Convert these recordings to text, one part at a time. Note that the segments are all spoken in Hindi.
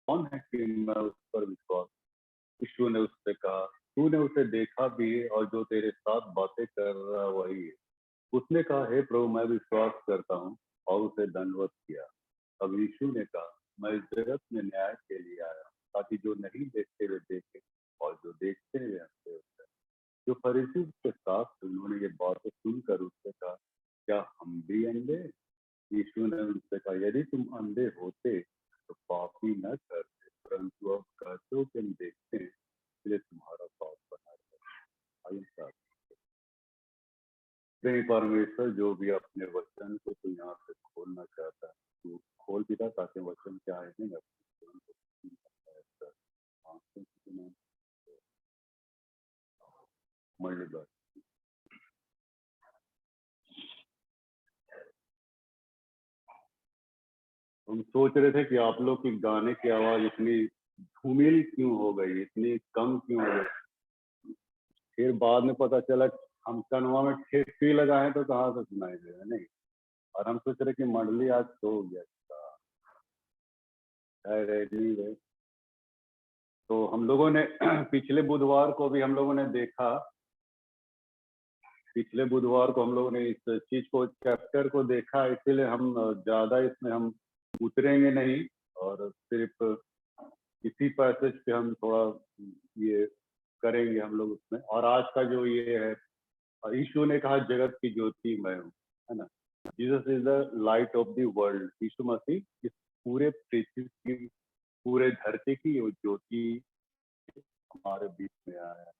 कौन है कि मैं उस पर विश्वास। यीशु ने उससे कहा, तूने उसे देखा भी है और जो तेरे साथ बातें कर रहा वही है। उसने कहा, हे प्रभु, मैं विश्वास करता हूँ, और उसे दंडवत किया। अब यीशु ने कहा, मैं इस जगत में न्याय के लिए आया, ताकि जो नहीं देखते वे देखें, और जो देखते हैं वे हंसते हो जाएं। जो फरीसी के साथ थे, उन्होंने ये बातें सुनकर उससे कहा, क्या हम भी अंधे? यीशु ने उनसे कहा, यदि तुम अंधे होते तो पाप ही न करते, परंतु अब कहते हो कि हम देखते हैं, इसलिए तुम्हारा पाप बना रहता है। आइए साथ प्रेम परमेश्वर जो भी अपने वचन को तो यहाँ से खोलना चाहता है, तो खोल भी था, ताकि वचन क्या है नहीं अपने जीवन को सुन सकता है। सर, आंखों से सुना, मंडली बात। हम सोच रहे थे कि आप लोग की गाने की आवाज इतनी धूमिल क्यों हो गई, इतनी कम क्यों हो गई। फिर बाद में पता चला हम कनवा में ठेपी लगाए तो कहाँ से सुनाई दे रहा नहीं। और हम सोच रहे कि मंडली आज सो गया है। तो हम लोगों ने पिछले बुधवार को भी हम लोगों ने देखा, पिछले बुधवार को हम लोगों ने इस चीज को, चैप्टर को देखा, इसीलिए हम ज्यादा इसमें हम उतरेंगे नहीं, और सिर्फ इसी पैसेज पे हम थोड़ा ये करेंगे हम लोग उसमें। और आज का जो ये है, यीशु ने कहा जगत की ज्योति मैं हूँ, है ना। Jesus is the light of the world. यीशु मसीह इस पूरे पृथ्वी की, पूरे धरती की वो ज्योति हमारे बीच में आया है।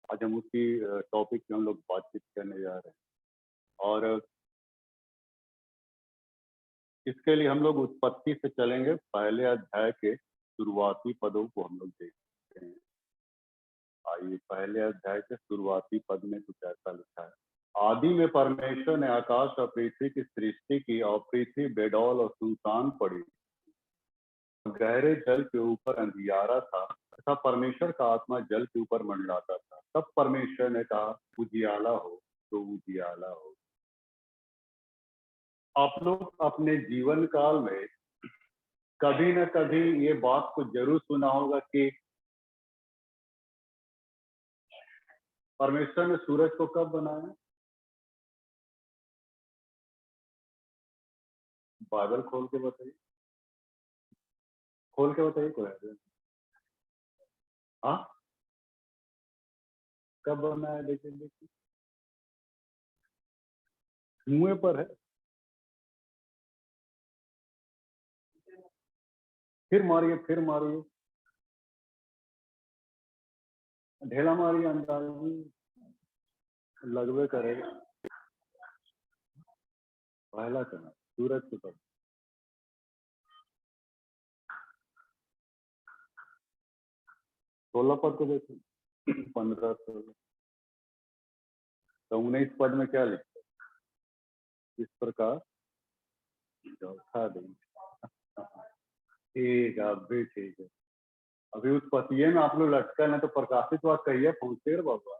आज हम उसी टॉपिक पे हम लोग बातचीत करने जा रहे हैं, और इसके लिए हम लोग उत्पत्ति से चलेंगे। पहले अध्याय के शुरुआती पदों को हम लोग देखते हैं। आइए, पहले अध्याय के शुरुआती पद में कुछ ऐसा लिखा है, आदि में परमेश्वर ने आकाश और पृथ्वी की सृष्टि की, और पृथ्वी बेडौल और सुनसान पड़ी, गहरे जल के ऊपर अंधियारा था, तथा परमेश्वर का आत्मा जल के ऊपर मंडलाता था। तब परमेश्वर ने कहा, उजियाला हो, तो उजियाला हो। आप लोग अपने जीवन काल में कभी न कभी ये बात को जरूर सुना होगा कि परमेश्वर ने सूरज को कब बनाया। बाइबल खोल के बताइए, खोल के बताइए कोई है? हाँ, कब बनाया? देखिए देखिए, धुएं पर है। फिर मारिए, फिर मारिए, ढेला मारिए, अंदाजी लगवे करेगा। पहला चना सूरज के पद, 16 पद को देखिए, 15 16, तो 19 पद में क्या लिखा है? इस प्रकार चौथा दिन। ठीक है, अभी ठीक है। अभी उस पतिये में आप लोग लटकन है, तो प्रकाशित बात कहिए, पहुंचे बाबा।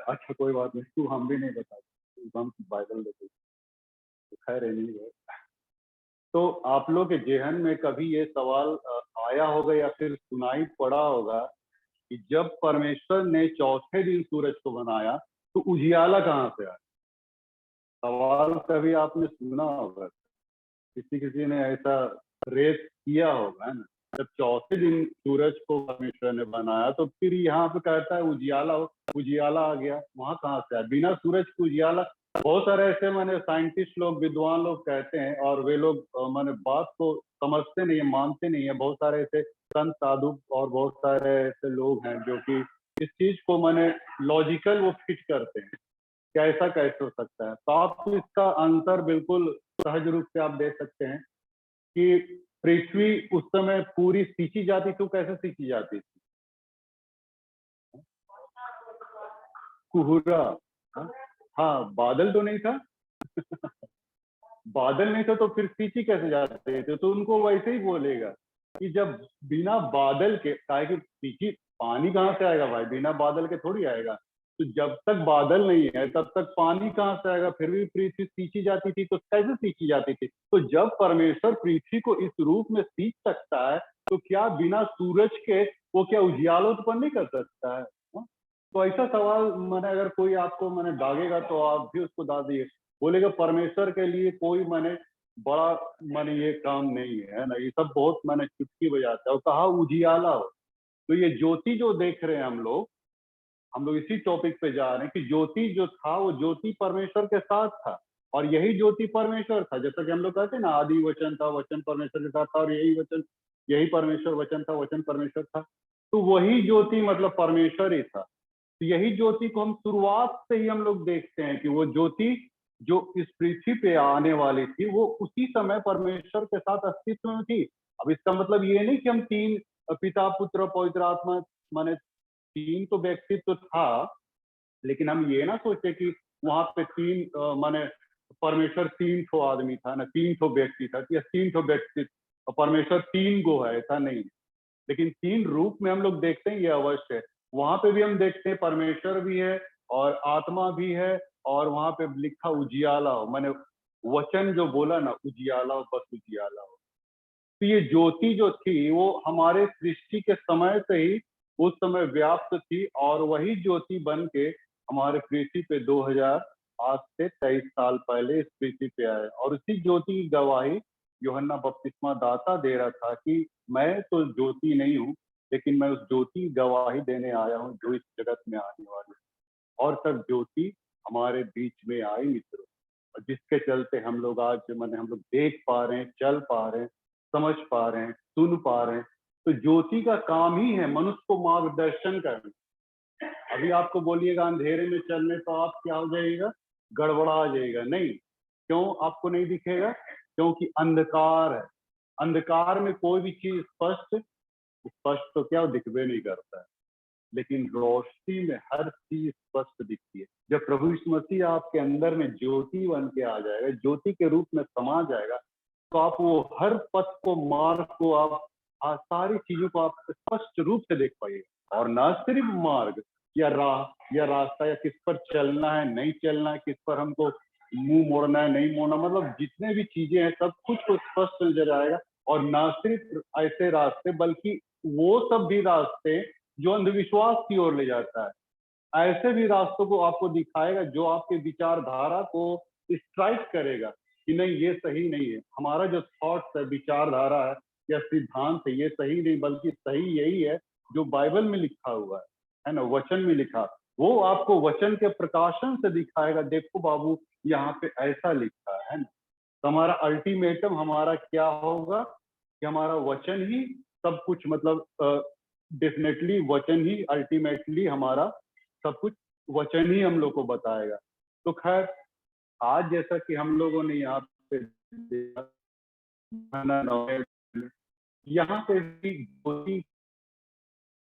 अच्छा कोई बात नहीं, तू हम भी नहीं बताते, हम बाइबल देते, तो खैर नहीं है। तो आप लोग के जेहन में कभी ये सवाल आया होगा या फिर सुनाई पड़ा होगा कि जब परमेश्वर ने चौथे दिन सूरज को बनाया तो उजियाला कहाँ से आया? सवाल कभी आपने सुना होगा, किसी किसी ने ऐसा रेस किया होगा, है ना। जब चौथे दिन सूरज को परमेश्वर ने बनाया तो फिर यहाँ पे कहता है उजियाला हो, उजियाला आ गया, वहां कहाँ से आया? बिना सूरज के उजियाला। बहुत सारे ऐसे माने साइंटिस्ट लोग, विद्वान लोग कहते हैं, और वे लोग माने बात को समझते नहीं है, मानते नहीं है। बहुत सारे ऐसे संत साधु और बहुत सारे ऐसे लोग हैं जो कि इस चीज को माने लॉजिकल वो फिट करते हैं, क्या ऐसा कैसे हो सकता है। तो आप इसका आंसर बिल्कुल सहज रूप से आप दे सकते हैं कि पृथ्वी उस समय पूरी सींची जाती थी। कैसे सींची जाती थी? कुहुरा। हाँ, हाँ, बादल तो नहीं था। बादल नहीं था तो फिर सींची कैसे जाते थे? तो उनको वैसे ही बोलेगा कि जब बिना बादल के, काहे कि सींची पानी कहाँ से आएगा भाई, बिना बादल के थोड़ी आएगा। तो जब तक बादल नहीं है तब तक पानी कहाँ से आएगा? फिर भी पृथ्वी सींची जाती थी, तो कैसे सींची जाती थी? तो जब परमेश्वर पृथ्वी को इस रूप में सींच सकता है, तो क्या बिना सूरज के वो क्या उजियाला उत्पन्न नहीं कर सकता है? हाँ? तो ऐसा सवाल मैंने अगर कोई आपको मैंने दागेगा तो आप भी उसको दाग दिए। बोलेगा परमेश्वर के लिए कोई मैंने बड़ा मैंने ये काम नहीं है ना, ये सब बहुत मैंने चुटकी बजाता है और कहा उजियाला हो। तो ये ज्योति जो देख रहे हैं हम लोग इसी टॉपिक पे जा रहे हैं कि ज्योति जो था वो ज्योति परमेश्वर के साथ था और यही ज्योति परमेश्वर था। जैसा कि हम लोग कहते हैं ना, आदि वचन था, वचन परमेश्वर के साथ था और यही वचन, यही परमेश्वर वचन था, वचन परमेश्वर था। तो वही ज्योति मतलब परमेश्वर ही था। तो यही ज्योति को हम शुरुआत से ही हम लोग देखते हैं कि वो ज्योति जो इस पृथ्वी पे आने वाली थी वो उसी समय परमेश्वर के साथ अस्तित्व में थी। अब इसका मतलब ये नहीं कि हम तीन पिता पुत्र पवित्र आत्मा माने तीन तो व्यक्तित्व था, लेकिन हम ये ना सोचे कि वहां पे माने परमेश्वर तीन ठो आदमी था ना, तीन ठो व्यक्ति था या तीन ठो व्यक्तित्व, परमेश्वर तीन गो है, ऐसा नहीं। लेकिन तीन रूप में हम लोग देखते हैं, ये अवश्य है। वहां पे भी हम देखते हैं परमेश्वर भी है और आत्मा भी है, और वहां पे लिखा उजियाला हो, मैंने वचन जो बोला ना उजियाला हो, बस उजियाला हो। तो ये ज्योति जो थी वो हमारे सृष्टि के समय से ही उस समय व्याप्त थी और वही ज्योति बन के हमारे पृथ्वी पे 2000 आज से 23 साल पहले इस पृथ्वी पे आए। और उसी ज्योति की गवाही यूहन्ना बपतिस्मा दाता दे रहा था कि मैं तो ज्योति नहीं हूँ, लेकिन मैं उस ज्योति की गवाही देने आया हूँ जो इस जगत में आने वाली है। और तब ज्योति हमारे बीच में आई मित्रों, और जिसके चलते हम लोग आज मैंने हम लोग देख पा रहे हैं, चल पा रहे हैं, समझ पा रहे हैं, सुन पा रहे हैं। तो ज्योति का काम ही है मनुष्य को मार्गदर्शन करना। अभी आपको बोलिएगा अंधेरे में चलने तो आप क्या हो जाइएगा, गड़बड़ा जाइएगा। नहीं, क्यों आपको नहीं दिखेगा? क्योंकि अंधकार है। अंधकार में कोई भी चीज स्पष्ट स्पष्ट तो क्या दिखबे नहीं करता है, लेकिन रोशनी में हर चीज स्पष्ट दिखती है। जब प्रभु यीशु मसीह आपके अंदर में ज्योति बन के आ जाएगा, ज्योति के रूप में समा जाएगा, तो आप वो हर पथ को, मार्ग को, आप सारी चीजों को आप स्पष्ट रूप से देख पाइएगा। और न सिर्फ मार्ग या राह या रास्ता या किस पर चलना है नहीं चलना है, किस पर हमको मुंह मोड़ना है नहीं मोड़ना, मतलब जितने भी चीजें हैं सब कुछ को स्पष्ट नजर आएगा। और न सिर्फ ऐसे रास्ते बल्कि वो सब भी रास्ते जो अंधविश्वास की ओर ले जाता है, ऐसे भी रास्तों को आपको दिखाएगा जो आपके विचारधारा को स्ट्राइक करेगा कि नहीं ये सही नहीं है, हमारा जो थॉट्स है, विचारधारा है या सिद्धांत है, ये सही नहीं, बल्कि सही यही है जो बाइबल में लिखा हुआ है ना, वचन में लिखा। वो आपको वचन के प्रकाशन से दिखाएगा, देखो बाबू यहाँ पे ऐसा लिखा है ना। तो हमारा अल्टीमेटम हमारा क्या होगा कि हमारा वचन ही सब कुछ, मतलब डेफिनेटली वचन ही अल्टीमेटली हमारा सब कुछ, वचन ही हम लोग को बताएगा। तो खैर आज जैसा कि हम लोगों ने यहाँ पे देखा, यहाँ पे भी ज्योति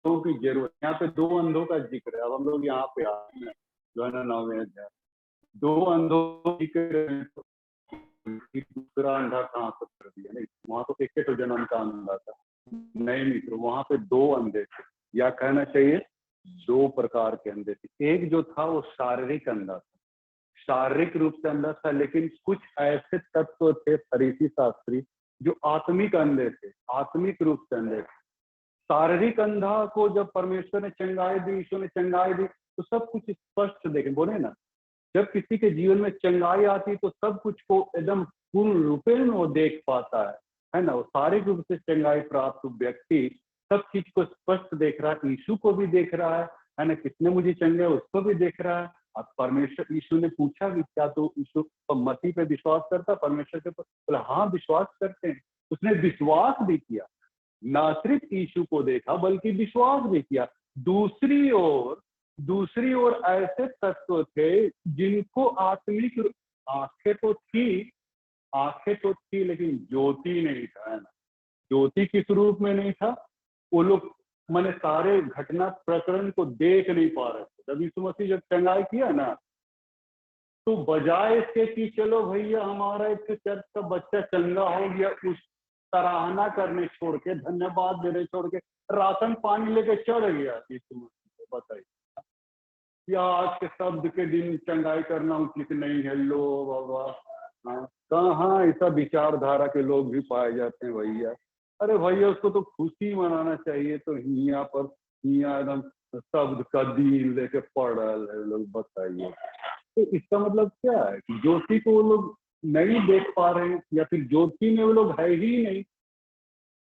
की जरूरत, यहाँ पे दो अंधों का जिक्र है। अब हम लोग यहाँ पे आए हैं जो है ना 9वें अध्याय, दो अंधों का जिक्र है, दूसरा अंधा कहाँ से कर दिया? नहीं, वहां तो एक तो जन्म का अंधा था। नहीं मित्रों, वहां पे दो अंधे थे, या कहना चाहिए दो प्रकार के अंधे थे। एक जो था वो शारीरिक अंधा था, शारीरिक रूप से अंधा था, लेकिन कुछ ऐसे तत्व थे फरीसी शास्त्री जो आत्मिक अंधे थे, आत्मिक रूप से अंधे थे। शारीरिक अंधा को जब परमेश्वर ने चंगाई दी, ईश्वर ने चंगाई दी, तो सब कुछ स्पष्ट देखे। बोले ना, जब किसी के जीवन में चंगाई आती तो सब कुछ को एकदम पूर्ण रूपेण वो देख पाता है ना। वो शारीरिक रूप से चंगाई प्राप्त व्यक्ति सब चीज को स्पष्ट देख रहा है, यीशु को भी देख रहा है ना, किसने मुझे चंगाया उसको भी देख रहा है। अब परमेश्वर, यीशु ने पूछा कि क्या तू यीशु मसीह पे विश्वास करता? परमेश्वर के ऊपर बोला हाँ विश्वास करते हैं। उसने विश्वास भी किया, ना सिर्फ यीशु को देखा बल्कि विश्वास भी किया। दूसरी ओर ऐसे तत्व थे जिनको आत्मिक आंखें तो थी लेकिन ज्योति नहीं था, है ना। ज्योति किस रूप में नहीं था? वो लोग मैंने सारे घटना प्रकरण को देख नहीं पा रहे थे। जब यीशु मसीह जब चंगाई किया ना, तो बजाय इसके कि चलो भैया हमारा एक चर्च का बच्चा चंगा हो गया, उस सराहना करने छोड़ के, धन्यवाद देने छोड़ के राशन पानी लेके चढ़ गया यीशु मसीह। बताइए, या आज के शब्द के दिन चंगाई करना उचित नहीं है, लो बाबा। हाँ, कहाँ ऐसा विचारधारा के लोग भी पाए जाते हैं भैया। अरे भैया उसको तो खुशी मनाना चाहिए, तो हिया पर हिया एकदम शब्द का दिन लेके पड़ल है लोग, बताइए। तो इसका मतलब क्या है कि ज्योति को वो लोग नहीं देख पा रहे हैं, या फिर ज्योति में वो लोग है ही नहीं।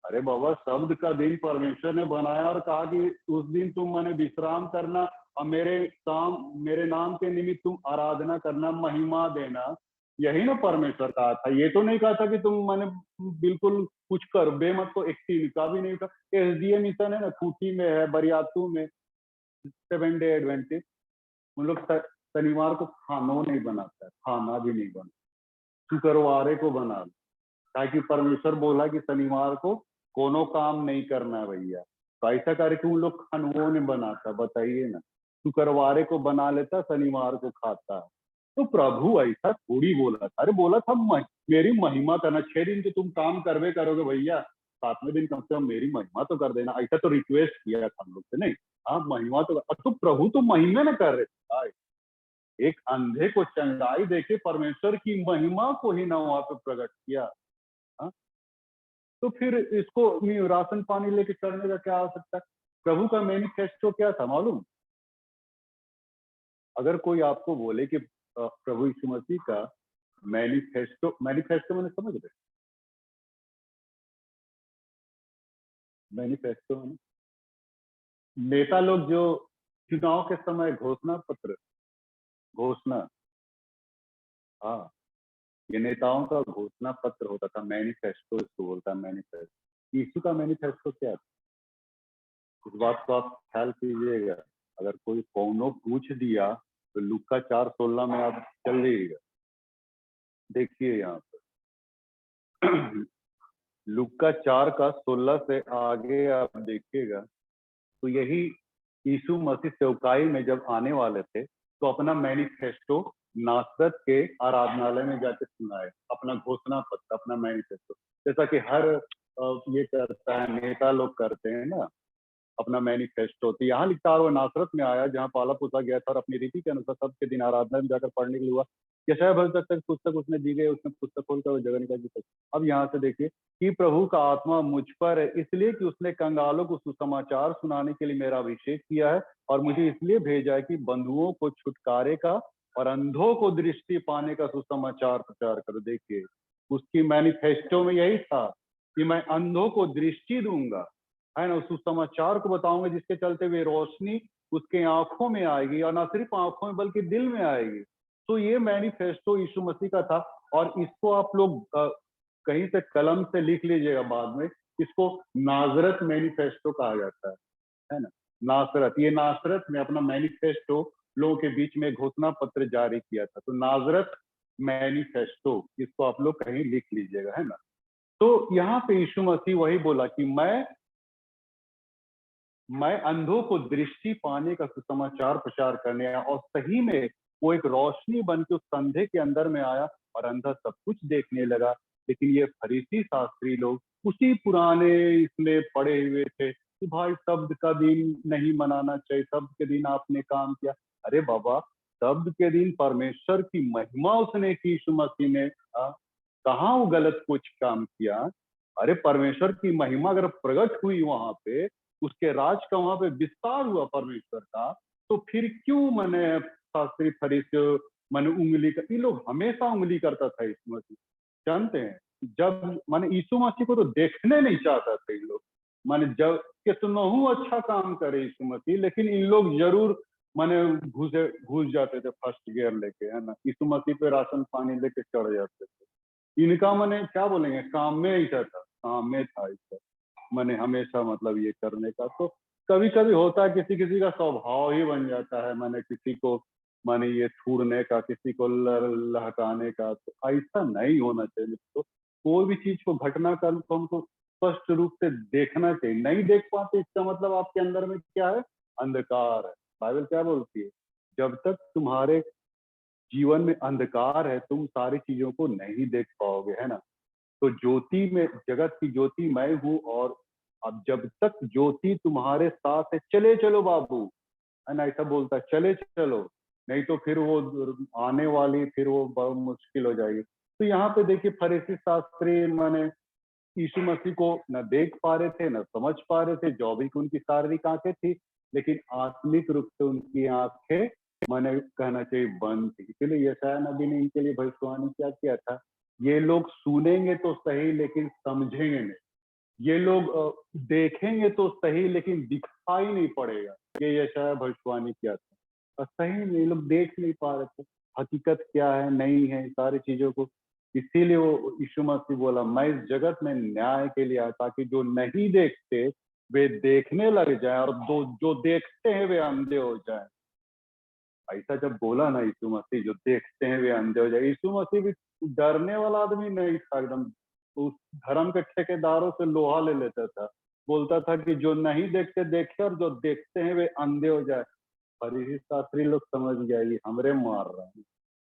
अरे बाबा, शब्द का दिन परमेश्वर ने बनाया और कहा कि उस दिन तुम मैंने विश्राम करना और मेरे नाम के निमित्त तुम आराधना करना, महिमा देना। यही ना परमेश्वर कहा था। ये तो नहीं कहा था कि तुम मैंने बिल्कुल कुछ कर बे मत, तो एक का भी नहीं था। एसडीए मिशन है ना, खूंटी में है, बरियातू में, 7 डे एडवेंटिस्ट, उन लोग शनिवार को खाना नहीं बनाता है, खाना भी नहीं बना, शुक्रवारे को बना लो, ताकि परमेश्वर बोला कि शनिवार को कोनो काम नहीं करना है भैया। तो ऐसा करके उन लोग खानवों ने बनाता, बताइए ना। शुक्रवारे को बना लेता, शनिवार को खाता। तो प्रभु ऐसा थोड़ी बोला था। अरे बोला था मेरी महिमा करना, 6 दिन तो तुम काम करवे करोगे भैया, 7वें दिन कम से कम मेरी महिमा तो कर देना। ऐसा तो रिक्वेस्ट किया था हम लोग से, नहीं हाँ महिमा तो प्रभु तो महिमा न कर रहे थे। एक अंधे को चंगाई देके परमेश्वर की महिमा को ही ना वहां पे प्रकट किया। हा? तो फिर इसको राशन पानी लेके चढ़ने का क्या आवश्यकता है? प्रभु का मैनिफेस्टो क्या था मालूम? अगर कोई आपको बोले कि प्रभु यीशु मसीह का मैनिफेस्टो, मैनिफेस्टो मैंने समझ रहे, मैनिफेस्टो मैंने नेता लोग जो चुनाव के समय घोषणा पत्र, घोषणा, हाँ, ये नेताओं का घोषणा पत्र होता था, मैनिफेस्टो इसको बोलता है, मैनिफेस्टो। यीशु का मैनिफेस्टो क्या था? इस बात को आप ख्याल कीजिएगा। अगर कोई कौनो पूछ दिया तो लुक्का 4:16 में आप चल जाइएगा, देखिए यहाँ पर लुक्का 4 का 16 से आगे आप देखिएगा, तो यही यीशु मसीह सेवकाई में जब आने वाले थे तो अपना मैनिफेस्टो नासरत के आराधनालय में जाके सुनाए, अपना घोषणा पत्र, अपना मैनिफेस्टो, जैसा कि हर ये करता है, नेता लोग करते हैं ना अपना मैनिफेस्टो। तो यहाँ लिखा हुआ नासरत में आया, जहाँ पाला पूछा गया था और अपनी रीति के अनुसार सबके दिन आराधना में जाकर पढ़ने के लिए हुआ। यशायाह भविष्यवक्ता की पुस्तक उसने दी गई, उसने पुस्तक खोलकर वो जगह निकाली। अब यहाँ से देखिए कि प्रभु का आत्मा मुझ पर है, इसलिए कि उसने कंगालों को सुसमाचार सुनाने के लिए मेरा अभिषेक किया है, और मुझे इसलिए भेजा है कि बंधुओं को छुटकारे का और अंधों को दृष्टि पाने का सुसमाचार प्रचार करो। देखिए उसकी मैनिफेस्टो में यही था कि मैं अंधों को दृष्टि दूंगा, है ना, सुसमाचार को बताऊंगा, जिसके चलते वे रोशनी उसके आंखों में आएगी, और ना सिर्फ आंखों में बल्कि दिल में आएगी। तो ये मैनिफेस्टो यीशु मसीह का था, और इसको आप लोग कहीं से कलम से लिख लीजिएगा बाद में, इसको नाजरत मैनिफेस्टो कहा जाता है ना। नासरत, ये नासरत में अपना मैनिफेस्टो लोगों के बीच में घोषणा पत्र जारी किया था, तो नाजरत मैनिफेस्टो, इसको आप लोग कहीं लिख लीजिएगा, है ना। तो यहाँ पे यीशु मसीह वही बोला कि मैं अंधों को दृष्टि पाने का सुसमाचार प्रचार करने आया, और सही में वो एक रोशनी बन के उस अंधे के अंदर में आया और अंधा सब कुछ देखने लगा। लेकिन ये फरीसी शास्त्री लोग उसी पुराने इसमें पड़े हुए थे कि भाई शब्द का दिन नहीं मनाना चाहिए, शब्द के दिन आपने काम किया। अरे बाबा, शब्द के दिन परमेश्वर की महिमा उसने की, यीशु मसीह ने, कहाँ वो गलत कुछ काम किया? अरे परमेश्वर की महिमा अगर प्रकट हुई वहां पे, उसके राज का वहां पे विस्तार हुआ परमेश्वर का, तो फिर क्यों मैंने शास्त्री फरीसी मैंने उंगली कर, ये लोग हमेशा उंगली करता था यीशु मसीह, जानते हैं। जब मैंने यीशु मसीह को तो देखने नहीं चाहता था इन लोग, मैंने जब कि सुनहु अच्छा काम करे यीशु मसीह, लेकिन इन लोग जरूर मैंने घुस जाते थे फर्स्ट गियर लेके, है ना, यीशु मसीह पे राशन पानी लेके चढ़ जाते थे। इनका मैंने क्या बोलेंगे, काम में ऐसा था, काम में था ऐसा, मैंने हमेशा मतलब ये करने का। तो कभी कभी होता है, किसी किसी का स्वभाव ही बन जाता है, मैंने किसी को मैंने ये छूड़ने का, किसी को लहकाने का, तो ऐसा नहीं होना चाहिए। तो कोई भी चीज को, घटना कर्म को हमको स्पष्ट रूप से देखना चाहिए। नहीं देख पाते, इसका मतलब आपके अंदर में क्या है? अंधकार है। बाइबल क्या बोलती है? जब तक तुम्हारे जीवन में अंधकार है, तुम सारी चीजों को नहीं देख पाओगे, है ना। तो ज्योति में, जगत की ज्योति मैं हूँ, और अब जब तक ज्योति तुम्हारे साथ है, चले चलो बाबू, है ना, ऐसा बोलता है चले चलो, नहीं तो फिर वो आने वाली फिर वो बहुत मुश्किल हो जाएगी। तो यहाँ पे देखिए फरीसी शास्त्री माने यीशु मसीह को न देख पा रहे थे, न समझ पा रहे थे, जो भी उनकी शारीरिक आंखें थी, लेकिन आत्मिक रूप से उनकी आंखें माने कहना चाहिए बंद थी। इसीलिए यशायाह नबी ने इनके लिए भविष्यवाणी क्या किया था, ये लोग सुनेंगे तो सही लेकिन समझेंगे नहीं, ये लोग देखेंगे तो सही लेकिन दिखाई नहीं पड़ेगा। ये यशायाह भविष्यवाणी किया था, और सही में ये लोग देख नहीं पा रहे थे हकीकत क्या है नहीं है सारी चीजों को। इसीलिए वो यीशु मसीह बोला मैं इस जगत में न्याय के लिए आया, ताकि जो नहीं देखते वे देखने लग जाए, और जो देखते हैं वे अंधे हो जाए। ऐसा जब बोला ना यीशु मसीह, जो देखते हैं वे अंधे हो जाए, यीशु मसीह भी डरने वाला आदमी नहीं था एकदम। उस धर्म के ठेकेदारों से लोहा ले लेता था, बोलता था कि जो नहीं देखते देखे, और जो देखते हैं वे अंधे हो जाए। फरीसी शास्त्री लोग समझ गया ये हमरे मार रहा है,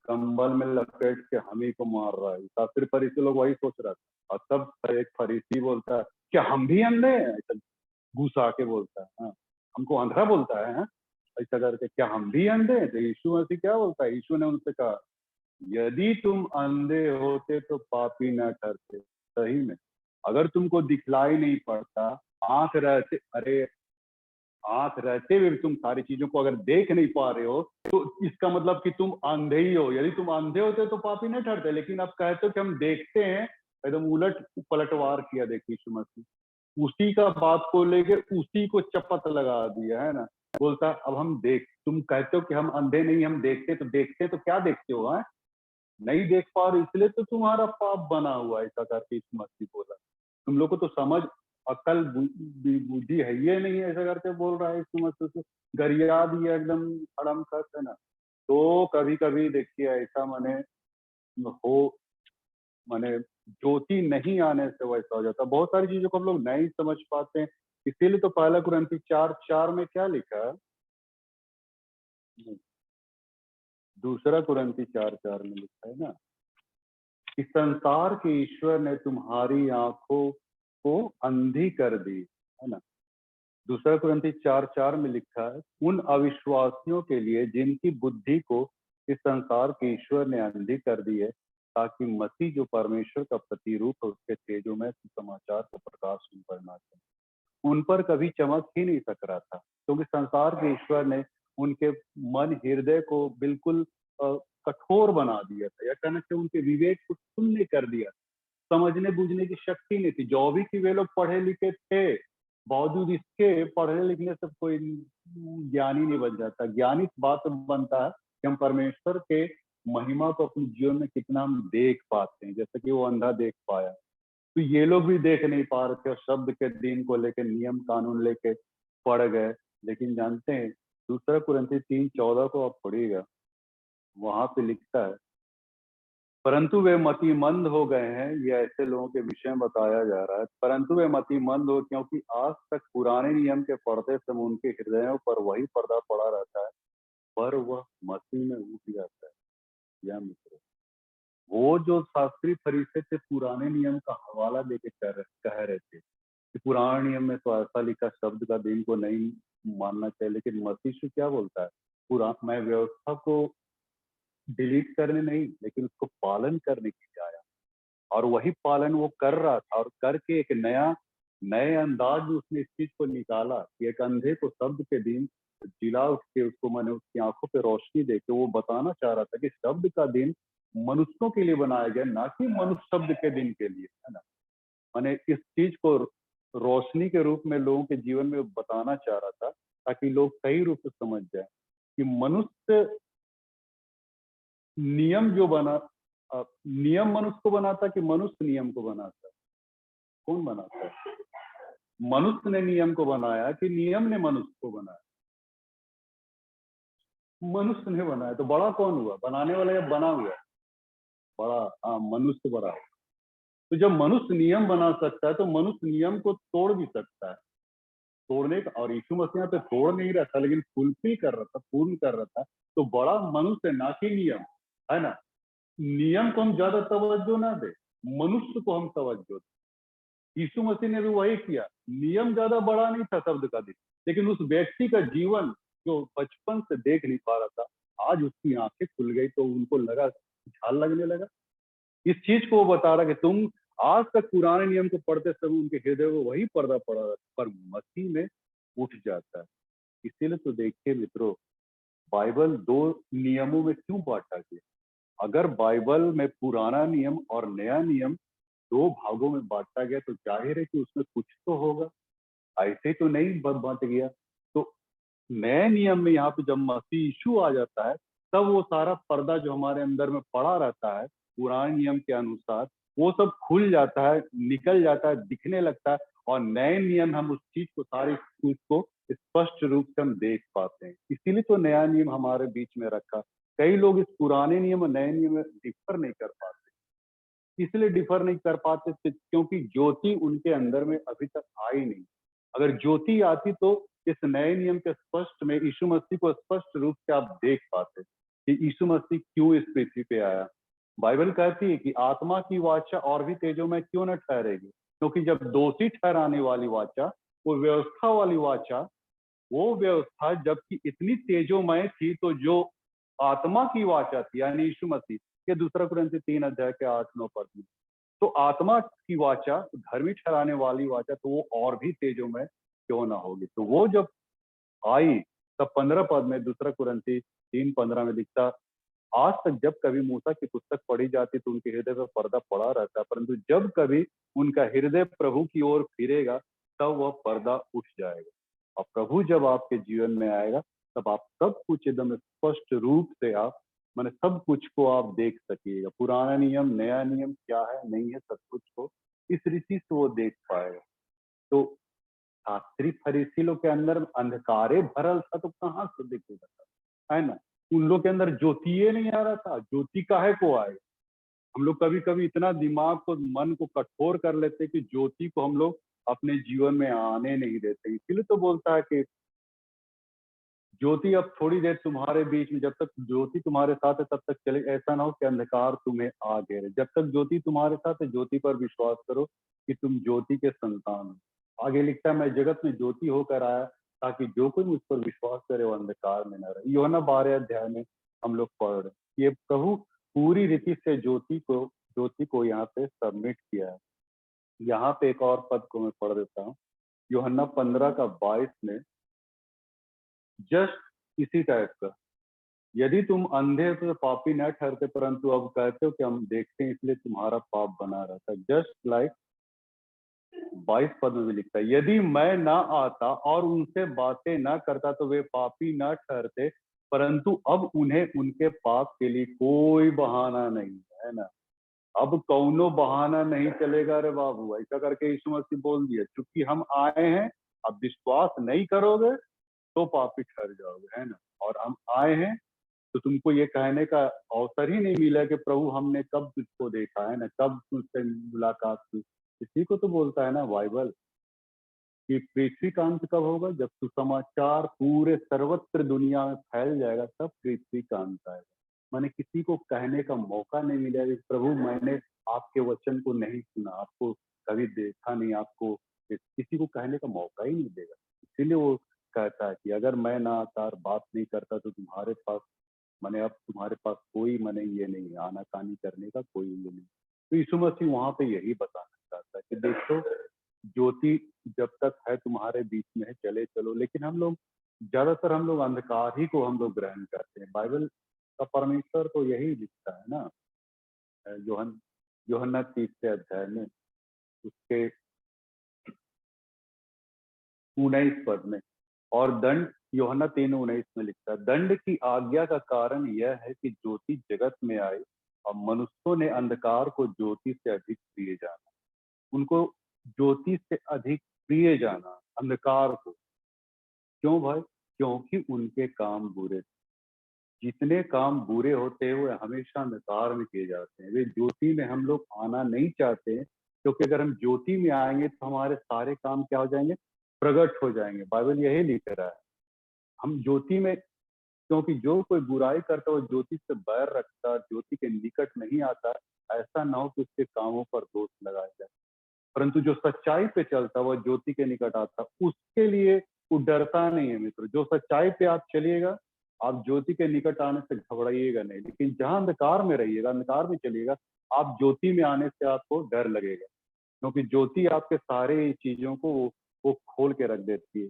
कंबल में लपेट के हम ही को मार रहा है। शास्त्री फरीसी लोग वही सोच रहा था, और तब एक फरीसी बोलता है क्या हम भी अंधे हैं, ऐसा गुस्सा के बोलता है, हाँ हमको अंधा बोलता है, हाँ? ऐसा करके क्या हम भी अंधे हैं? तो यीशु मसीह क्या बोलता है, यीशु ने उनसे कहा यदि तुम अंधे होते तो पापी न ठहरते। सही में अगर तुमको दिखलाई नहीं पड़ता, आंख रहते, अरे आंख रहते हुए तुम सारी चीजों को अगर देख नहीं पा रहे हो, तो इसका मतलब कि तुम अंधे ही हो। यदि तुम अंधे होते तो पापी नहीं ठहरते, लेकिन अब कहते हो कि हम देखते हैं। एकदम उलट पलटवार किया देखिए यीशु मसीह, उसी का बात को लेके उसी को चपत लगा दिया है ना। बोलता अब हम देख, तुम कहते हो कि हम अंधे नहीं हम देखते, तो देखते तो क्या देखते हो, है नहीं देख पा रहे, इसलिए तो तुम्हारा पाप बना हुआ है। ऐसा करके यीशु मसीह बोला, तुम लोग को तो समझ अकल बुद्धि है ये नहीं है, ऐसा करके बोल रहा है यीशु मसीह से गरिया दिया एकदम हड़म खस है ना। तो कभी कभी देखिए ऐसा माने हो, माने ज्योति नहीं आने से वैसा हो जाता है। बहुत सारी चीजों को हम लोग नहीं समझ पाते हैं। इसीलिए तो पहला कुरिन्थी 4:4 में क्या लिखा है, दूसरा कुरिन्थी 4:4 में लिखा है ना कि संसार के ईश्वर ने तुम्हारी आंखों को अंधी कर दी, है ना। दूसरा कुरिन्थी 4:4 में लिखा है उन अविश्वासियों के लिए जिनकी बुद्धि को इस संसार के ईश्वर ने अंधी कर दी है, ताकि मसीह जो परमेश्वर का प्रतिरूप है उसके तेजोमय समाचार का प्रकाश उन पर ना चले। उन पर कभी चमक ही नहीं सक रहा था, क्योंकि संसार के ईश्वर ने उनके मन हृदय को बिल्कुल कठोर बना दिया था, या कहना चाहिए उनके विवेक को शून्य कर दिया। समझने बूझने की शक्ति नहीं थी, जो भी कि वे लोग पढ़े लिखे थे, बावजूद इसके पढ़ने लिखने से कोई ज्ञानी नहीं बन जाता। ज्ञानी इस बात में बनता है कि हम परमेश्वर के महिमा को अपने जीवन में कितना हम देख पाते हैं, जैसे कि वो अंधा देख पाया। तो ये लोग भी देख नहीं पा रहे थे, और शब्द के दिन को लेकर नियम कानून लेके पढ़ गए। लेकिन जानते हैं दूसरा कुरिन्थी 3:14 को आप पढ़िएगा, वहां पे लिखता है परंतु वे मतिमंद हो गए हैं। ये ऐसे लोगों के विषय में बताया जा रहा है, परंतु वे मतिमंद हो क्योंकि आज तक पुराने नियम के पर्दे से उनके हृदयों पर वही पर्दा पड़ा रहता है, पर वह मसीह में उठ जाता है। या मित्रों, वो जो शास्त्री फरीसी थे पुराने नियम का हवाला देके कह रहे थे कि पुराने नियम में तो ऐसा लिखा शब्द का दिन को नहीं मानना चाहिए, लेकिन मसीह क्या बोलता है, मैं व्यवस्था को डिलीट करने नहीं लेकिन उसको पालन करने के लिए आया। और वही पालन वो कर रहा था, और करके एक नए अंदाज में उसने इस चीज को निकाला कि एक अंधे को शब्द के दिन जिला उठ के उसको मैंने उसकी आंखों पे रोशनी दे के वो बताना चाह रहा था कि शब्द का दिन मनुष्यों के लिए बनाया गया, ना कि मनुष्य शब्द के दिन के लिए, है ना। मैंने इस चीज को रोशनी के रूप में लोगों के जीवन में बताना चाह रहा था, ताकि लोग सही रूप से समझ जाए कि मनुष्य नियम जो बना, नियम मनुष्य को बनाता कि मनुष्य नियम को बनाता, कौन बनाता है? मनुष्य ने नियम को बनाया कि नियम ने मनुष्य को बनाया? मनुष्य ने बनाया। तो बड़ा कौन हुआ, बनाने वाला या बना हुआ? बड़ा, हाँ मनुष्य बड़ा। तो जब मनुष्य नियम बना सकता है तो मनुष्य नियम को तोड़ भी सकता है। तोड़ने का, और यीशु मसीह यहाँ पे तोड़ नहीं रहा था लेकिन फुलफिल कर रहा था, पूर्ण कर रहा था। तो बड़ा मनुष्य ना कि नियम, है ना। नियम को हम ज्यादा तवज्जो ना दे, मनुष्य को हम तवज्जो दे। यीशु मसीह ने भी वही किया। नियम ज्यादा बड़ा नहीं था शब्द का दिन, लेकिन उस व्यक्ति का जीवन जो बचपन से देख नहीं पा रहा था, आज उसकी आंखें खुल गई तो उनको लगा, झाल लगने लगा। इस चीज को वो बता रहा कि तुम आज तक पुराने नियम को पढ़ते समय उनके हृदय में वही पर्दा पड़ा रहता, पर मसीह में उठ जाता है। इसीलिए तो देखिए मित्रों, बाइबल दो नियमों में क्यों बांटा गया? अगर बाइबल में पुराना नियम और नया नियम दो भागों में बांटा गया तो जाहिर है कि उसमें कुछ तो होगा, ऐसे तो नहीं बांट गया। तो नए नियम में यहाँ पे जब मसीह यीशु आ जाता है, तब वो सारा पर्दा जो हमारे अंदर में पड़ा रहता है पुराने नियम के अनुसार, वो सब खुल जाता है, निकल जाता है, दिखने लगता है, और नए नियम हम उस चीज को, सारी चीज को स्पष्ट रूप से हम देख पाते हैं। इसीलिए तो नया नियम हमारे बीच में रखा। कई लोग इस पुराने नियम और नए नियम में डिफर नहीं कर पाते। इसलिए डिफर नहीं कर पाते थे क्योंकि ज्योति उनके अंदर में अभी तक आई नहीं। अगर ज्योति आती तो इस नए नियम के स्पष्ट में यीशु मसीह को स्पष्ट रूप से आप देख पाते कि यीशु मसीह क्यों इस पृथ्वी पे आया। बाइबल कहती है कि आत्मा की वाचा और भी तेजों में क्यों न ठहरेगी, क्योंकि जब दोषी ठहराने वाली वाचा, वो व्यवस्था वाली वाचा, वो व्यवस्था जबकि इतनी तेजोमय थी, तो जो आत्मा की वाचा थी यानी यीशु मसीह के, दूसरा कुरिन्थी 3 अध्याय के 8-9 पद में, तो आत्मा की वाचा, धर्मी ठहराने वाली वाचा, तो वो और भी तेजोमय क्यों ना होगी। तो वो जब आई, तब 15 पद में, दूसरा कुरिन्थी 3:15 में लिखता, आज तक जब कभी मूसा की पुस्तक पढ़ी जाती तो उनके हृदय पर पर्दा पड़ा रहता, परंतु जब कभी उनका हृदय प्रभु की ओर फिरेगा तब वह पर्दा उठ जाएगा। और प्रभु जब आपके जीवन में आएगा तब आप सब कुछ एकदम स्पष्ट रूप से, आप माने सब कुछ को आप देख सकिएगा। पुराना नियम नया नियम क्या है नहीं है, सब कुछ को इस रीति से वो देख पाएगा। तो शास्त्री फरीसी लोग के अंदर अंधकारे भरल था तो कहाँ से दिखेगा, है ना? उन लोग के अंदर ज्योति नहीं आ रहा था। ज्योति काहे को आएगा? हम लोग कभी कभी इतना दिमाग को, मन को कठोर कर लेते कि ज्योति को हम लोग अपने जीवन में आने नहीं देते। इसीलिए तो बोलता है कि ज्योति अब थोड़ी देर तुम्हारे बीच में, जब तक ज्योति तुम्हारे साथ है तब तक चले, ऐसा ना हो कि अंधकार तुम्हें आ घेरे। जब तक ज्योति तुम्हारे साथ है, ज्योति पर विश्वास करो कि तुम ज्योति के संतान हो। आगे लिखता है, मैं जगत में ज्योति होकर आया ताकि जो कोई मुझ पर विश्वास करे वो अंधकार में न रहे। यूहन्ना 12 अध्याय में हम लोग पढ़ रहे, ये प्रभु पूरी रीति से ज्योति को यहाँ पे सबमिट किया है। यहाँ पे एक और पद को मैं पढ़ देता हूँ, यूहन्ना 15:22 में, जस्ट इसी टाइप का, यदि तुम अंधे हो तो पापी न ठहरते, परंतु अब कहते हो कि हम देखते हैं इसलिए तुम्हारा पाप बना रहता है। जस्ट लाइक 22 पद में भी लिखता है, यदि मैं ना आता और उनसे बातें ना करता तो वे पापी न ठहरते, परंतु अब उन्हें उनके पाप के लिए कोई बहाना नहीं है ना। अब कौनो बहाना नहीं चलेगा रे बाबू, ऐसा करके यीशु मसीह बोल दिया, चूंकि हम आए हैं, अब विश्वास नहीं करोगे तो पापी ठहर जाओगे, है ना। और हम आए हैं तो तुमको ये कहने का अवसर ही नहीं मिला कि प्रभु हमने कब तुझको देखा, है ना, कब तुझसे मुलाकात की। इसी को तो बोलता है ना बाइबल कि पृथ्वी का अंत कब होगा, जब सुसमाचार पूरे सर्वत्र दुनिया में फैल जाएगा, तब पृथ्वी का अंत आएगा। मैंने किसी को कहने का मौका नहीं मिला कि प्रभु मैंने आपके वचन को नहीं सुना, आपको कभी देखा नहीं, आपको किसी को कहने का मौका ही नहीं देगा। इसीलिए वो कहता है कि अगर मैं ना आता और बात नहीं करता तो तुम्हारे पास, मैंने अब तुम्हारे पास कोई मैंने ये नहीं, आनाकानी करने का कोई ये नहीं। तो यीशु मसीह वहां पे यही बताना चाहता है कि देखो, ज्योति जब तक है तुम्हारे बीच में है, चले चलो। लेकिन हम लोग ज्यादातर, हम लोग अंधकार ही को हम लोग ग्रहण करते हैं। बाइबल का परमेश्वर तो यही लिखता है ना, यूहन्ना 30 अध्याय में, उसके 19 पद में, और दंड, यूहन्ना 3:19 में लिखता है, दंड की आज्ञा का कारण यह है कि ज्योति जगत में आई और मनुष्यों ने अंधकार को ज्योति से अधिक प्रिय जाना। उनको ज्योति से अधिक प्रिय जाना अंधकार को। क्यों भाई? क्योंकि उनके काम बुरे थे। जितने काम बुरे होते हैं वो हमेशा अंधकार में किए जाते हैं। वे ज्योति में हम लोग आना नहीं चाहते हैं, क्योंकि अगर हम ज्योति में आएंगे तो हमारे सारे काम क्या हो जाएंगे? प्रकट हो जाएंगे। बाइबल यही लिख रहा है। हम ज्योति में, क्योंकि जो कोई बुराई करता है वो ज्योति से बैर रखता है, ज्योति के निकट नहीं आता, ऐसा ना हो कि उसके कामों पर दोष लगाया जाए। परंतु जो सच्चाई पे चलता है वह ज्योति के निकट आता, उसके लिए वो डरता नहीं है मित्रों। जो सच्चाई पे आप चलिएगा, आप ज्योति के निकट आने से घबराइएगा नहीं, लेकिन जहां अंधकार में रहिएगा, अंधकार में चलिएगा, आप ज्योति में आने से आपको डर लगेगा, क्योंकि ज्योति आपके सारे चीजों को वो खोल के रख देती है।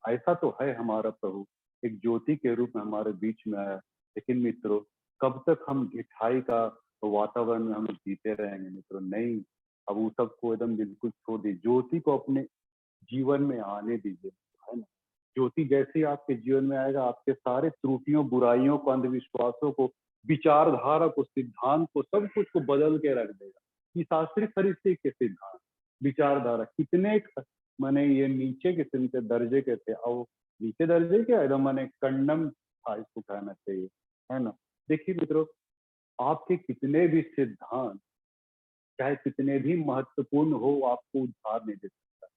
ऐसा तो है हमारा प्रभु, एक ज्योति के रूप में हमारे बीच में आया। लेकिन मित्रों, कब तक हम ढिठाई का वातावरण में हम जीते रहेंगे मित्रों? नहीं, अब वो सबको एकदम बिल्कुल छोड़ दीजिए, ज्योति को अपने जीवन में आने दीजिए, है ना? ज्योति जैसे ही आपके जीवन में आएगा, आपके सारे त्रुटियों, बुराइयों को, अंधविश्वासों को, विचारधारा को, सिद्धांत को, सब कुछ को बदल के रख देगा। कि शास्त्री फरीसी के सिद्धांत, विचारधारा कितने माने ये नीचे किस्म के दर्जे के थे, और नीचे दर्जे के एकदम माने कंडम था, इसको कहना चाहिए, है ना? देखिए मित्रों, आपके कितने भी सिद्धांत, चाहे कितने भी महत्वपूर्ण हो, आपको उद्धार नहीं दे सकता।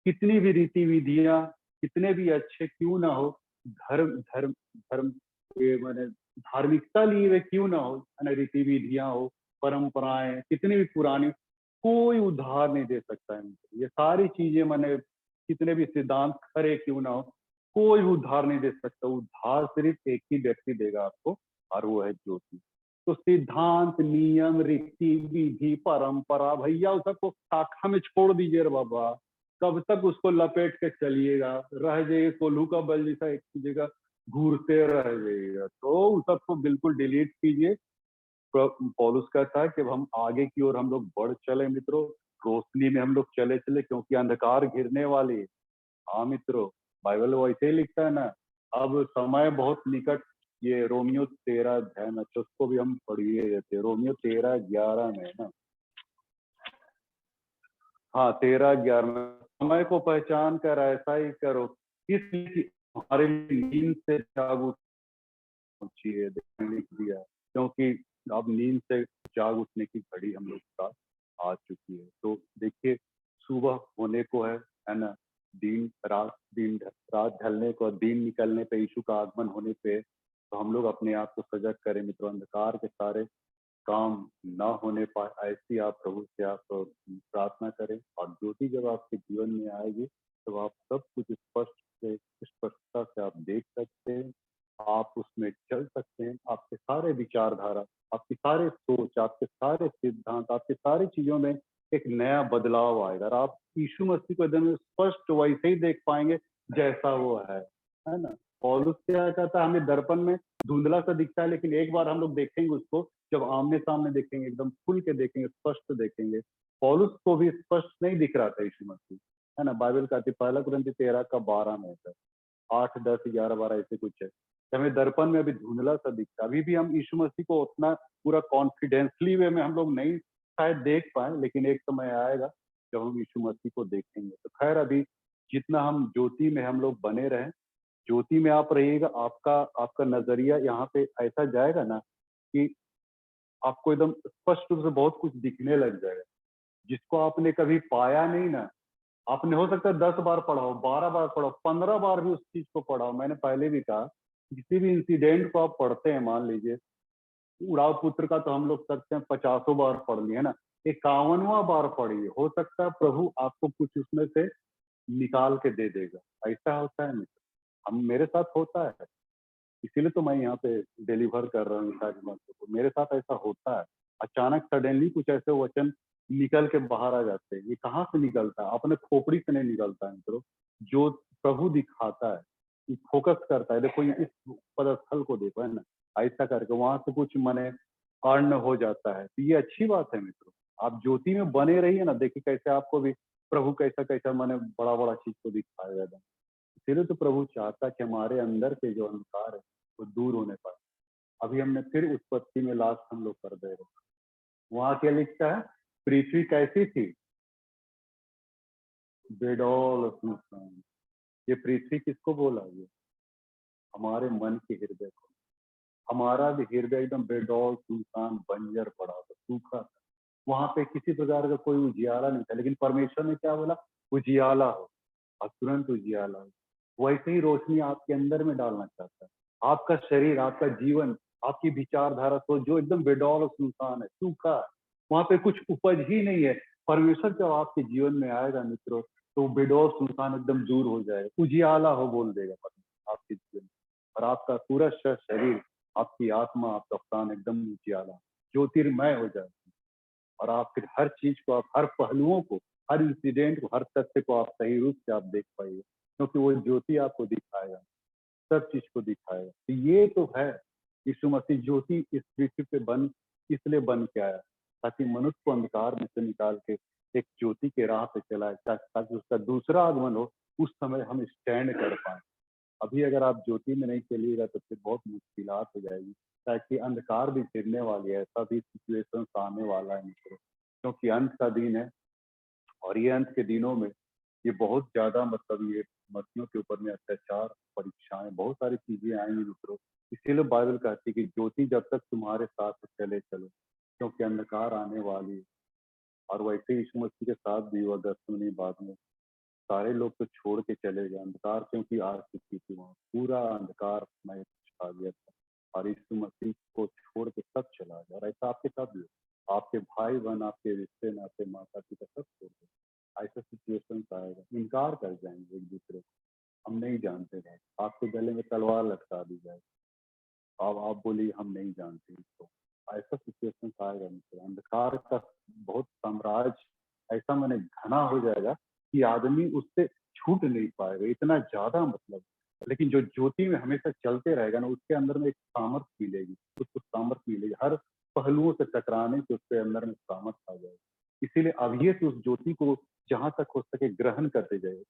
कितनी भी रीति विधियां, कितने भी अच्छे क्यों ना हो, धर्म धर्म धर्म ये माने धार्मिकता लिए हुए क्यों ना हो, है ना, रीति विधियां हो, परंपराएं कितनी भी पुरानी, कोई उद्धार नहीं दे सकता है। ये सारी चीजें माने कितने भी सिद्धांत खरे क्यों ना हो, कोई उद्धार नहीं दे सकता। उद्धार सिर्फ एक ही व्यक्ति देगा आपको, और वो है ज्योति। तो सिद्धांत, नियम, रीति विधि, परंपरा, भैया उस सबको शाखा में छोड़ दीजिए रे बाबा। कब तक उसको लपेट के चलिएगा? रह जाइए कोल्हू का बल जैसा एक ही जगह घूरते रह जाइएगा। तो उस सबको बिल्कुल डिलीट कीजिए। पौलुस कहता है कि अब हम आगे की ओर हम लोग बढ़ चले मित्रों, रोशनी में हम लोग चले चले, क्योंकि अंधकार घिरने वाली है। हाँ मित्रों, बाइबल वैसे ही लिखता है ना, अब समय बहुत निकट। ये रोमियो 13 अध्याय में, अच्छा उसको भी हम पढ़िए देते, रोमियो 13:11 में ना, हाँ 13:11 में, समय को पहचान कर ऐसा ही करो, इसलिए कि हमारे नींद से जाग उठी है, लिख दिया, क्योंकि अब नींद से जाग उठने की घड़ी हम लोग के पास आ चुकी है। तो देखिए, सुबह होने को है ना, दिन रात ढलने को, दिन निकलने पे, यीशु का आगमन होने पे, तो हम लोग अपने आप को सजग करें मित्रों। अंधकार के सारे काम ना होने पाए, ऐसी आप प्रभु से आप प्रार्थना करें। और ज्योति जब आपके जीवन में आएगी, तो आप सब कुछ स्पष्टता से आप देख सकते हैं, आप उसमें चल सकते हैं। आपके सारे विचारधारा, आपकी सारे सोच, आपके सारे सिद्धांत, आपके सारी चीजों में एक नया बदलाव आएगा, और आप यीशु मसीह को एकदम स्पष्ट वैसे ही देख पाएंगे जैसा वो है ना? पौलुस क्या कहता है, हमें दर्पण में धुंधला सा दिखता है, लेकिन एक बार हम लोग देखेंगे उसको, जब आमने सामने देखेंगे, एकदम खुल के देखेंगे, स्पष्ट देखेंगे। पौलुस को भी स्पष्ट नहीं दिख रहा था यीशु मसीह, है ना? बाइबल कहती, 1 कुरिन्थी 13:12 में है, 8, 10, 11, 12 ऐसे कुछ है। हमें दर्पण में अभी धुंधला सा दिखता है, अभी भी हम यीशु मसीह को उतना पूरा कॉन्फिडेंसली वे में हम लोग नहीं शायद देख पाए, लेकिन एक समय आएगा जब हम यीशु मसीह को देखेंगे। तो खैर, अभी जितना हम ज्योति में हम लोग बने रहें, ज्योति में आप रहिएगा, आपका आपका नजरिया यहाँ पे ऐसा जाएगा ना कि आपको एकदम स्पष्ट रूप से बहुत कुछ दिखने लग जाएगा, जिसको आपने कभी पाया नहीं ना। आपने हो सकता है 10 बार पढ़ा हो, 12 बार पढ़ा हो, 15 बार भी उस चीज को पढ़ा हो। मैंने पहले भी कहा, किसी भी इंसिडेंट को आप पढ़ते हैं, मान लीजिए उड़ाव पुत्र का तो हम लोग करते हैं 50 बार पढ़ लिए, है ना? 51वां बार पढ़िए, हो सकता है प्रभु आपको कुछ उसमें से निकाल के दे देगा। ऐसा होता है मित्र, हम मेरे साथ होता है, इसीलिए तो मैं यहाँ पे डिलीवर कर रहा हूँ सारी बातों को। मेरे साथ ऐसा होता है, अचानक सडनली कुछ ऐसे वचन निकल के बाहर आ जाते हैं। ये कहाँ से निकलता है? अपने खोपड़ी से नहीं निकलता है मित्रों, जो प्रभु दिखाता है, ये फोकस करता है। देखो, ये इस पदस्थल को देखो, है ना, ऐसा करके वहां से कुछ मने अर्ण हो जाता है। तो ये अच्छी बात है मित्रों, आप ज्योति में बने रहिए ना, देखिए कैसे आपको भी प्रभु कैसा कैसा मने बड़ा बड़ा चीज को दिखाएगा एकदम। इसीलिए तो प्रभु चाहता है कि हमारे अंदर के जो अंधकार है वो दूर होने पाए। अभी हमने फिर उत्पत्ति में लास्ट हम लोग कर दे रहे, वहां क्या लिखता है? पृथ्वी कैसी थी? बेडौल सुनसान। ये पृथ्वी किसको बोला? ये हमारे मन के हृदय को। हमारा भी हृदय एकदम बेडौल, सुनसान, बंजर पड़ा था, सूखा था। वहां पे किसी प्रकार का कोई उजियाला नहीं था, लेकिन परमेश्वर ने क्या बोला? उजियाला हो, और तुरंत उजियाला हो। वैसे ही रोशनी आपके अंदर में डालना चाहता है। आपका शरीर, आपका जीवन, आपकी विचारधारा सोच जो एकदम बेडौल और सुनसान है, सूखा है, वहां पे कुछ उपज ही नहीं है। परमेश्वर जब आपके जीवन में आएगा मित्रों, तो बेडौल सुनसान एकदम दूर हो जाएगा, उजियाला हो बोल देगा परमेश्वर आपके जीवन में। और आपका पूरा शरीर, आपकी आत्मा, आपका प्राण एकदम उजियाला, ज्योतिर्मय हो जाएगा। और आप फिर हर चीज को, आप हर पहलुओं को, हर इंसिडेंट को, हर तथ्य को आप सही रूप से आप देख पाइए, क्योंकि वो ज्योति आपको दिखाएगा, सब चीज को दिखाएगा। तो ये तो है, यीशु मसीह ज्योति इस पृथ्वी पे बन इसलिए बन के आया, ताकि मनुष्य को अंधकार में से निकाल के एक ज्योति के राह पे चलाए, ताकि उसका दूसरा आगमन हो, उस समय हम स्टैंड कर पाए। अभी अगर आप ज्योति में नहीं चलिएगा तो फिर बहुत मुश्किलात हो जाएगी, ताकि अंधकार भी गिरने वाली है, ऐसा भी सिचुएशन आने वाला है मित्रों, क्योंकि अंत का दिन है। और ये अंत के दिनों में ये बहुत ज्यादा, मतलब ये मसीहियों के ऊपर में अत्याचार, परीक्षाएं, बहुत सारी चीजें आएंगी मित्रों। इसीलिए बाइबल कहती है कि ज्योति जब तक तुम्हारे साथ चले चलो, क्योंकि अंधकार आने वाली है। और वैसे ही यीशु मसीह के साथ भी हुआ गethsemane बाद में, सारे लोग तो छोड़ के चले गए, अंधकार क्योंकि आ चुकी थी, वहाँ पूरा अंधकार में छा गया था, और यीशु मसीह को छोड़ के सब चला गया। और ऐसा आपके साथ भी हो, आपके भाई बहन, आपके रिश्ते नाते, माता पिता सब छोड़ गए, ऐसा सिचुएशन आएगा, इनकार कर जाएंगे एक दूसरे को, हम नहीं जानते भाई, आपके गले में तलवार लटका दी जाए, अब आप बोलिए हम नहीं जानते इसको, ऐसा सिचुएशन आएगा मित्र। अंधकार का बहुत साम्राज्य ऐसा मैंने घना हो जाएगा कि आदमी उससे छूट नहीं पाएगा, इतना ज्यादा मतलब। लेकिन जो ज्योति में हमेशा चलते रहेगा ना, उसके अंदर में एक सामर्थ्य मिलेगी, उसको सामर्थ्य मिलेगी, हर पहलुओं से टकराने से उसके अंदर में सामर्थ्य आ जाएगी। इसीलिए अभी से उस ज्योति को जहां तक हो सके ग्रहण करते जाइए,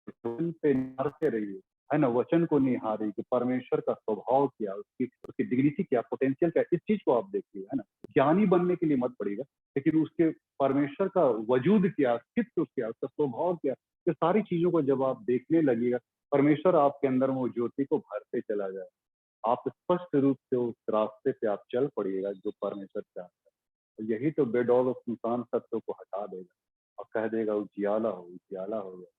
वचन पे निहारते रहिए, है ना, वचन को निहारिए कि परमेश्वर का स्वभाव क्या, उसकी उसकी डिग्निटी क्या, पोटेंशियल क्या, इस चीज को आप देखिए, है ना। ज्ञानी बनने के लिए मत पड़ेगा, लेकिन उसके परमेश्वर का वजूद क्या, अस्तित्व क्या, उसका स्वभाव क्या, ये सारी चीजों को जब आप देखने लगिएगा, परमेश्वर आपके अंदर वो ज्योति को भरते चला जाए, आप स्पष्ट रूप से उस रास्ते पे आप चल पड़िएगा जो परमेश्वर चाहता है। और यही तो बेडौल और सुनसान सत्यों को हटा देगा और कह देगा उजियाला हो, उजियाला हो गया।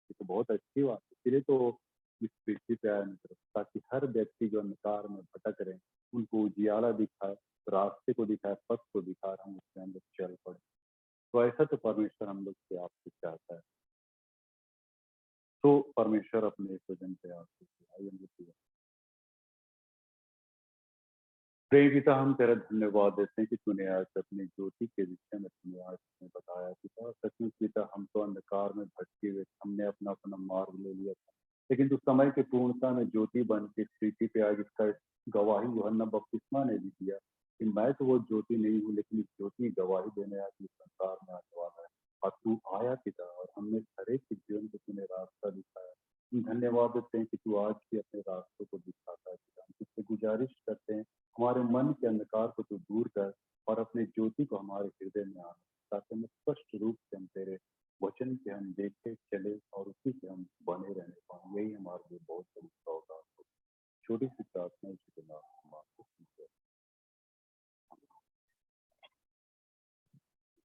ये तो बहुत अच्छी बात है, इसलिए तो इस पृथ्वी पे आया मित्र, ताकि हर व्यक्ति जो अंधकार में भटक रहे हैं उनको उजियाला दिखाए, रास्ते को दिखाए, पथ को दिखाए, हम उसके अंदर चल पड़े। तो ऐसा तो परमेश्वर हम लोग से आपसे चाहता है। तो परमेश्वर अपने इस वजन पे आपसे आइए, प्रेम पिता, हम तेरा धन्यवाद देते हैं कि तूने आज अपनी ज्योति के विषय में तुमने आज हमें बताया पिता। सचमुच पिता, हम तो अंधकार में भटके हुए, हमने अपना अपना मार्ग ले लिया था, लेकिन तू समय की पूर्णता में ज्योति बन के इस पृथ्वी पे आज इसका गवाही यूहन्ना बपतिस्मा ने भी दिया कि मैं तो वो ज्योति नहीं हूँ, लेकिन इस ज्योति की गवाही देने आज इस संसार में आने वाला है। और तू आया पिता, और हमने हर एक के जीवन को तूने रास्ता दिखाया। हम धन्यवाद देते हैं कि तू आज भी अपने रास्तों को दिखाता है पिता। हम तुझसे गुजारिश करते हैं, हमारे मन के अंधकार को तू दूर कर और अपने ज्योति को हमारे हृदय में आने, ताकि हम स्पष्ट रूप से हम तेरे वचन के हम देखे चले और उसी से हम बने रहने पाए। यही हमारे लिए बहुत बड़ी सौगात हो। छोटी सी प्रार्थना, इसी के नाम